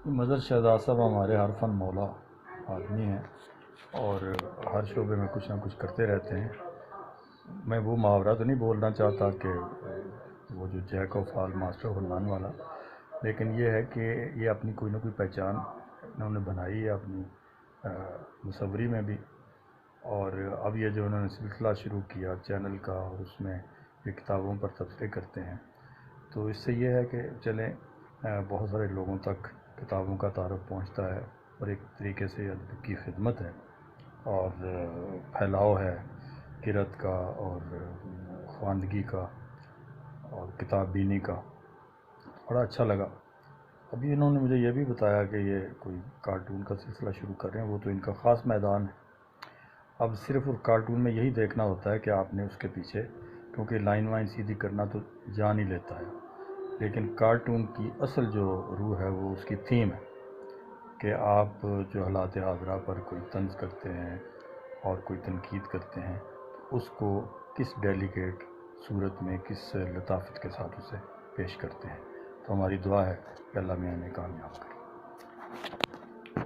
مظہر شہزاد صاحب ہمارے ہر فن مولا آدمی ہیں اور ہر شعبے میں کچھ نہ کچھ کرتے رہتے ہیں۔ میں وہ محاورہ تو نہیں بولنا چاہتا کہ وہ جو Jack of all master of non والا، لیکن یہ ہے کہ یہ اپنی کوئی نہ کوئی پہچان انہوں نے بنائی ہے اپنی مصوری میں بھی، اور اب یہ جو انہوں نے سلسلہ شروع کیا چینل کا اور اس میں یہ کتابوں پر تبصرے کرتے ہیں، تو اس سے یہ ہے کہ چلیں بہت سارے لوگوں تک کتابوں کا تعارف پہنچتا ہے اور ایک طریقے سے ادب کی خدمت ہے اور پھیلاؤ ہے قرأت کا اور خواندگی کا اور کتاب بینی کا۔ بڑا اچھا لگا۔ ابھی انہوں نے مجھے یہ بھی بتایا کہ یہ کوئی کارٹون کا سلسلہ شروع کر رہے ہیں، وہ تو ان کا خاص میدان ہے۔ اب صرف کارٹون میں یہی دیکھنا ہوتا ہے کہ آپ نے اس کے پیچھے، کیونکہ لائن وائن سیدھی کرنا تو جان ہی لیتا ہے، لیکن کارٹون کی اصل جو روح ہے وہ اس کی تھیم ہے کہ آپ جو حالات حاضرہ پر کوئی طنز کرتے ہیں اور کوئی تنقید کرتے ہیں تو اس کو کس ڈیلیکیٹ صورت میں کس لطافت کے ساتھ اسے پیش کرتے ہیں۔ تو ہماری دعا ہے کہ اللہ میاں نے کامیاب کرے۔